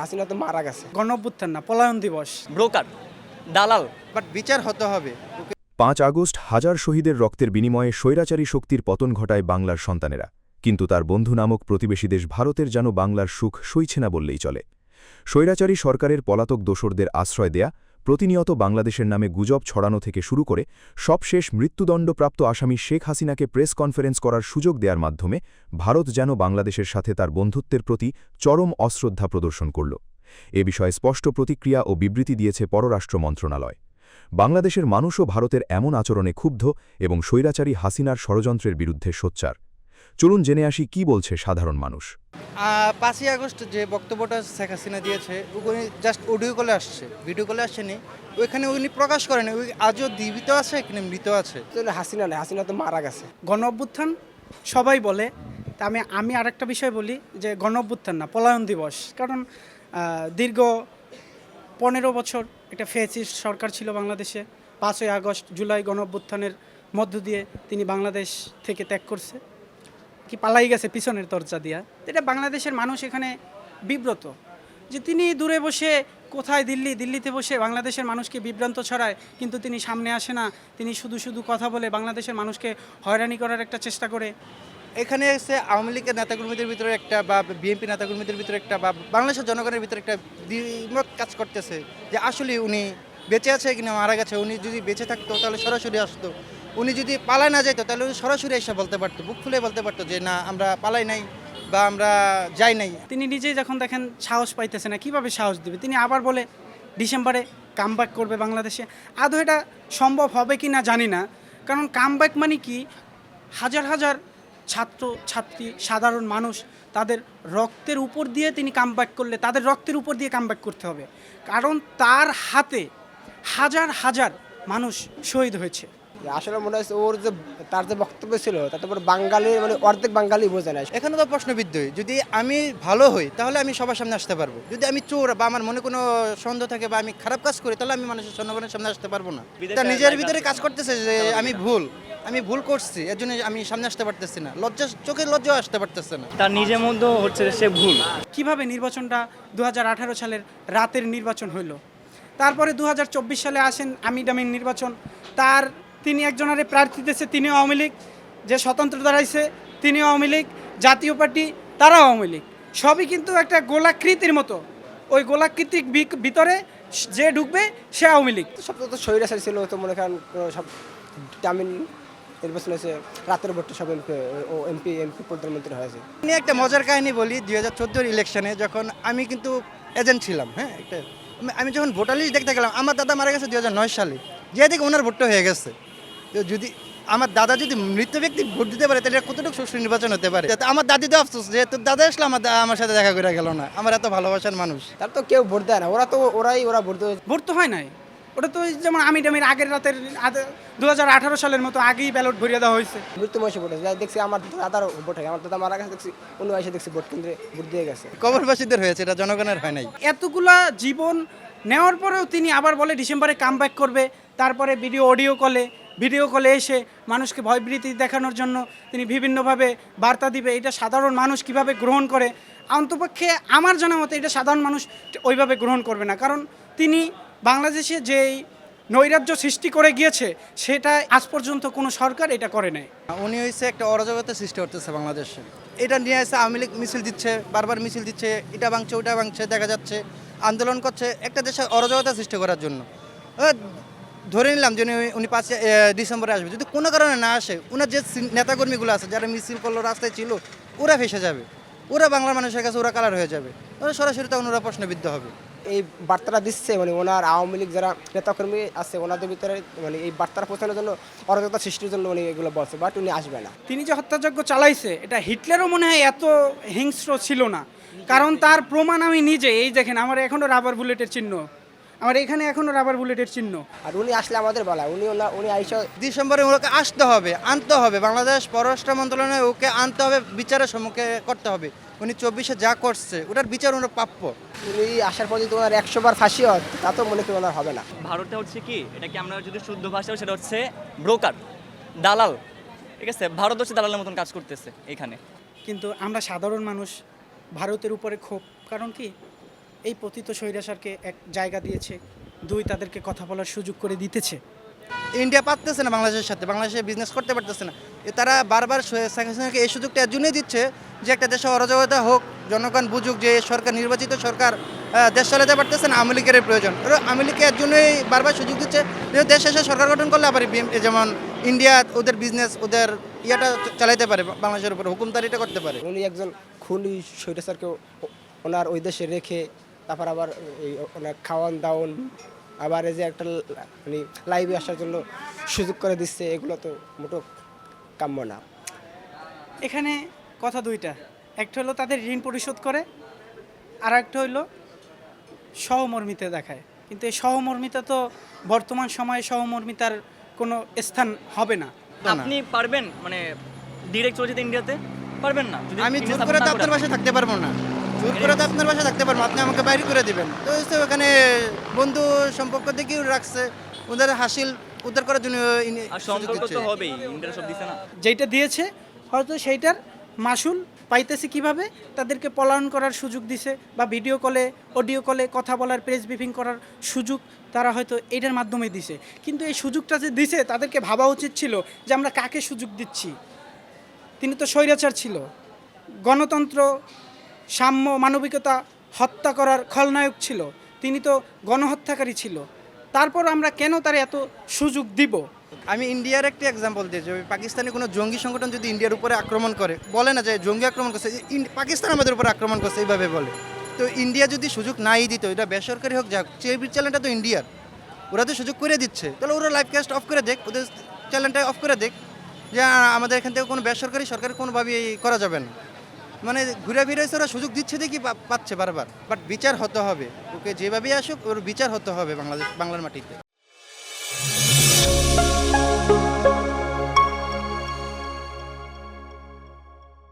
হাসিনা তো মারা গেছে। গণঅভ্যুত্থান না, পলায়ন দিবস। ব্রোকার, দালাল। বাট বিচার হতে হবে। ৫ আগস্ট হাজার শহীদের রক্তের বিনিময়ে স্বৈরাচারী শক্তির পতন ঘটায় বাংলার সন্তানেরা, কিন্তু তার বন্ধু নামক প্রতিবেশী দেশ ভারতের যেন বাংলার সুখ সইছে না বললেই চলে। স্বৈরাচারী সরকারের পলাতক দোসরদের আশ্রয় দেয়া, প্রতিনিয়ত বাংলাদেশের নামে গুজব ছড়ানো থেকে শুরু করে সবশেষ মৃত্যুদণ্ডপ্রাপ্ত আসামি শেখ হাসিনাকে প্রেস কনফারেন্স করার সুযোগ দেওয়ার মাধ্যমে ভারত যেন বাংলাদেশের সাথে তার বন্ধুত্বের প্রতি চরম অশ্রদ্ধা প্রদর্শন করল। এ বিষয়ে স্পষ্ট প্রতিক্রিয়া ও বিবৃতি দিয়েছে পররাষ্ট্র মন্ত্রণালয়। বাংলাদেশের মানুষও ভারতের এমন আচরণে ক্ষুব্ধ এবং স্বৈরাচারী হাসিনার ষড়যন্ত্রের বিরুদ্ধে সোচ্চার। চলুন জেনে আসি কি বলছে সাধারণ মানুষ। ৫ই আগস্ট যে বক্তব্যটা শেখ হাসিনা দিয়েছে, উনি জাস্ট অডিও কলে আসছে, ভিডিও কলে আসেনি। ওইখানে উনি প্রকাশ করেন ওই আজও জীবিত আছে কিনা মৃত আছে। হাসিনা নেই, হাসিনা তো মারা গেছে। গণঅভ্যুত্থান সবাই বলে, তা আমি আরেকটা বিষয় বলি যে গণঅভ্যুত্থান না, পলায়ন দিবস। কারণ দীর্ঘ ১৫ বছর একটা ফ্যাসিস্ট সরকার ছিল বাংলাদেশে। ৫ই আগস্ট জুলাই গণঅভ্যুত্থানের মধ্য দিয়ে তিনি বাংলাদেশ থেকে ত্যাগ করছে, কি পালাই গেছে পিছনের দরজা দিয়া। এটা বাংলাদেশের মানুষ এখানে বিব্রত যে তিনি দূরে বসে কোথায় দিল্লিতে বসে বাংলাদেশের মানুষকে বিভ্রান্ত ছড়ায়, কিন্তু তিনি সামনে আসে না। তিনি শুধু কথা বলে বাংলাদেশের মানুষকে হয়রানি করার একটা চেষ্টা করে। এখানে এসে আওয়ামী লীগের নেতাকর্মীদের ভিতরে একটা বা বিএনপি নেতাকর্মীদের ভিতরে একটা বা বাংলাদেশের জনগণের ভিতরে একটা দ্বিমত কাজ করতেছে যে আসলে উনি বেঁচে আছে কিনা মারা গেছে। উনি যদি বেঁচে থাকতো তাহলে সরাসরি আসতো, উনি যদি পালায় না যাইতো তাহলে উনি সরাসরি এসে বলতে পারতো, বুক খুলে বলতে পারতো যে না আমরা পালাই নাই বা আমরা যাই নাই। তিনি নিজেই যখন দেখেন সাহস পাইতেছে না, কিভাবে সাহস দিবে? তিনি আবার বলে ডিসেম্বরে কামব্যাক করবে বাংলাদেশে। আদৌ এটা সম্ভব হবে কি না জানি না, কারণ কামব্যাক মানে কি, হাজার হাজার ছাত্র ছাত্রী সাধারণ মানুষ তাদের রক্তের উপর দিয়ে তিনি কামব্যাক করলে তাদের রক্তের উপর দিয়ে কামব্যাক করতে হবে, কারণ তার হাতে হাজার হাজার মানুষ শহীদ হয়েছে। আসলে মনে হচ্ছে তার যে বক্তব্য ছিল তাতে বাঙালি মানে অর্ধেক বাঙালি বোঝে না। এখানে তো প্রশ্নবিদ্ধ, যদি আমি ভালো হই তাহলে আমি সবার সামনে আসতে পারবো। যদি আমি চোর বা আমার মনে কোনো সন্দেহ থাকে বা আমি খারাপ কাজ করি তাহলে আমি মানুষের জনগণের সামনে আসতে পারবো না। তার নিজের ভিতরে কাজ করতেছে যে আমি ভুল করছি, এর জন্য আমি সামনে আসতে পারতেছি না, চোখের লজ্জাও আসতে পারতেছে না। তার নিজের মধ্যে হচ্ছে সে ভুল। কিভাবে নির্বাচনটা 2018 সালের রাতের নির্বাচন হইল, তারপরে 2024 সালে আসেন আমিন নির্বাচন, তিনি একজনের প্রার্থী দিয়েছে, তিনিও আওয়ামী লীগ, যে স্বতন্ত্র দাঁড়াইছে তিনিও আওয়ামী লীগ, জাতীয় পার্টি তারাও আওয়ামী লীগ, সবই কিন্তু একটা গোলাকৃতির মতো। ওই গোলাকৃতির ভিতরে যে ঢুকবে সে আওয়ামী লীগ। সব তো স্বৈরাচারী ছিল, তো মনে করেন সব জামিন নির্বাচন হয়েছে, রাতের ভোটে সব এমপি প্রধানমন্ত্রী হয়েছে। আমি একটা মজার কাহিনী বলি, 2014 ইলেকশনে যখন আমি কিন্তু এজেন্ট ছিলাম, হ্যাঁ, আমি যখন ভোটার লিস্ট দেখতে গেলাম, আমার দাদা মারা গেছে 2009 সালে, যে দিকে ওনার ভোটটা হয়ে গেছে। তো যদি আমার দাদা যদি মৃত ব্যক্তি ভোট দিতে পারে তাহলে কতটুকু সুষ্ঠু নির্বাচন হতে পারে। আমার দাদি তো আফসোস যে তোর দাদা আসলে আমার সাথে দেখা করে গেল না, আমার এত ভালোবাসার মানুষ। তার তো কেউ ভোট দেয় না, ওরা ভোট তো হয় নাই। ওটা তো যেমন আমিন আগের রাতের 2018 সালের মতো আগেই ব্যালট ভরিয়ে দেওয়া হয়েছে। মৃত্যু বয়সে ভোট হয়েছে। দেখছি আমার দাদার ভোট হয়, আমার দাদা মারা গেছে, দেখছি অন্য বয়সে দেখছি ভোট কেন্দ্রে ভোট দিয়ে গেছে। কবরবাসীদের হয়েছে, এটা জনগণের হয় নাই। এতগুলা জীবন নেওয়ার পরেও তিনি আবার বলে ডিসেম্বরে কামব্যাক করবে। তারপরে ভিডিও কলে এসে মানুষকে ভয়ভীতি দেখানোর জন্য তিনি বিভিন্নভাবে বার্তা দিবে। এটা সাধারণ মানুষ কিভাবে গ্রহণ করে, অন্তপক্ষে আমার জানা মতে এটা সাধারণ মানুষ ওইভাবে গ্রহণ করবে না, কারণ তিনি বাংলাদেশে যেই নৈরাজ্য সৃষ্টি করে গিয়েছে সেটা আজ পর্যন্ত কোনো সরকার এটা করে নাই। উনি হয়েছে একটা অরাজকতা সৃষ্টি করতেছে বাংলাদেশে। এটা নিয়ে এসে আওয়ামী লীগ মিছিল দিচ্ছে, বারবার মিছিল দিচ্ছে, এটা ভাঙছে ওটা ভাঙছে, দেখা যাচ্ছে আন্দোলন করছে একটা দেশে অরাজকতা সৃষ্টি করার জন্য। ধরে নিলাম যে উনি 5 ডিসেম্বরে আসবে, যদি কোনো কারণে না আসে, ওনার যে নেতাকর্মীগুলো আছে যারা মিছিল করলো, রাস্তায় ছিল, ওরা ফেসে যাবে, ওরা বাংলার মানুষের কাছে ওরা কালার হয়ে যাবে, ওরা সরাসরি তখন ওরা প্রশ্নবিদ্ধ হবে। এই বার্তাটা দিচ্ছে মানে ওনার আওয়ামী লীগ যারা নেতাকর্মী আছে ওনাদের ভিতরে মানে এই বার্তাটা পৌঁছানোর জন্য, অরাজকতা সৃষ্টির জন্য উনি এগুলো বলছে, বাট উনি আসবে না। তিনি যে হত্যাযজ্ঞ চালাইছে এটা হিটলারও মনে হয় এত হিংস্র ছিল না, কারণ তার প্রমাণ আমি নিজে, এই দেখেন আমার এখনও রাবার বুলেটের চিহ্ন, আমার এখানে এখনও রাবার বুলেটের চিহ্ন। আর উনি আসলে আমাদের বলা, উনি আইসা ডিসেম্বরে ওকে আসতে হবে, আনতে হবে, বাংলাদেশ পররাষ্ট্র মন্ত্রণালয়ে ওকে আনতে হবে, বিচারের সম্মুখে করতে হবে। উনি 24-এ যা করছে ওটার বিচার ওনার প্রাপ্য। উনি আসার পর যদি ওনার 100 বার ফাঁসি হয় তা তো মনে করি ওনার হবে না। ভারতটা হচ্ছে কি, এটাকে আমরা যদি শুদ্ধ ভাষাও সেটা হচ্ছে ব্রোকার, দালাল। ঠিক আছে, ভারত হচ্ছে দালালের মতন কাজ করতেছে এখানে। কিন্তু আমরা সাধারণ মানুষ ভারতের উপরে ক্ষোভ, কারণ কি এই পতিত স্বৈরাচারকে এক জায়গা দিয়েছে, দুই তাদেরকে কথা বলার সুযোগ করে দিতেছে। ইন্ডিয়া পারতেছে না বাংলাদেশের সাথে, বাংলাদেশে বিজনেস করতে পারতেছে না। তারা বারবার শেখ হাসিনাকে এই সুযোগটা এর জন্যই দিচ্ছে যে একটা দেশে অরাজকতা হোক, জনগণ বুঝুক যে সরকার নির্বাচিত সরকার দেশ চালাতে পারতেছে না, আওয়ামী লীগের প্রয়োজন। ওরা আওয়ামী লীগকে এর জন্যই বারবার সুযোগ দিচ্ছে যে দেশ শেষে সরকার গঠন করলে আবার যেমন ইন্ডিয়া ওদের বিজনেস ওদের ইয়াটা চালাইতে পারে, বাংলাদেশের উপরে হুকুমদারিটা করতে পারে। উনি একজন খুনি স্বৈরাচারকেও ওনার ওই দেশে রেখে তারপর আবার এই ওনার খাওয়ান দাওয়ান আবার এই যে একটা মানে লাইভে আসার জন্য সুযোগ করে দিচ্ছে, এগুলো তো মোটো কাম্য না। এখানে কথা দুইটা, একটা হলো তাদের ঋণ পরিশোধ করে, আর একটা হইলো সহমর্মিতা দেখায়। কিন্তু এই সহমর্মিতা তো বর্তমান সময়ে সহমর্মিতার কোনো স্থান হবে না। আপনি পারবেন মানে ডিরেক্ট চলে যেতে ইন্ডিয়াতে? পারবেন না যদি আমি India জোর support করে না তো আপনার বাসায় থাকতে পারবো না, জোর করে তো আপনার বাসায় থাকতে পারবো, আপনি আমাকে বাইরে করে দিবেন। তো হচ্ছে ওখানে বন্ধু সম্পর্ক দেখেও রাখছে, ওদের হাসিল উদ্ধার করার জন্য আর সুযোগ সম্পর্ক দিচ্ছে। তো হবেই, ইন্ডিয়া সব দিছে না। যেইটা দিয়েছে হয়তো সেইটার মাসুল পাইতেছে কিভাবে, তাদেরকে পলায়ন করার সুযোগ দিছে, বা ভিডিও কলে অডিও কলে কথা বলার, প্রেস ব্রিফিং করার সুযোগ তারা হয়তো এটার মাধ্যমে দিছে। কিন্তু এই সুযোগটা যে দিছে তাদেরকে ভাবা উচিত ছিল যে আমরা কাকে সুযোগ দিচ্ছি। তিনি তো স্বৈরাচার ছিল, গণতন্ত্র, সাম্য, মানবিকতা হত্যা করার খলনায়ক ছিল, তিনি তো গণহত্যাকারী ছিল। তারপর আমরা কেন তার এত সুযোগ দিব? আমি ইন্ডিয়ার একটা এক্সাম্পল দিই, যে পাকিস্তানি কোনো জঙ্গি সংগঠন যদি ইন্ডিয়ার উপরে আক্রমণ করে, বলে না যে জঙ্গি আক্রমণ করছে, পাকিস্তান আমাদের উপরে আক্রমণ করছে এইভাবে বলে। তো ইন্ডিয়া যদি সুযোগ নাই দিত, এটা বেসরকারি হোক যাক, টিভি চ্যানেলটা তো ইন্ডিয়ার, ওরা তো সুযোগ করে দিচ্ছে, তাহলে ওরা লাইভ কাস্ট অফ করে দেখ, ওদের চ্যানেলটা অফ করে দেখ, যে আমাদের এখান থেকে কোনো বেসরকারি সরকারি কোনোভাবেই করা যাবে না। মানে ঘুরে ফিরে এসে ওরা সুযোগ দিচ্ছে দেখি পাচ্ছে বারবার, বাট বিচার হতে হবে, ওকে যেভাবেই আসুক ওর বিচার হতে হবে বাংলার মাটিতে।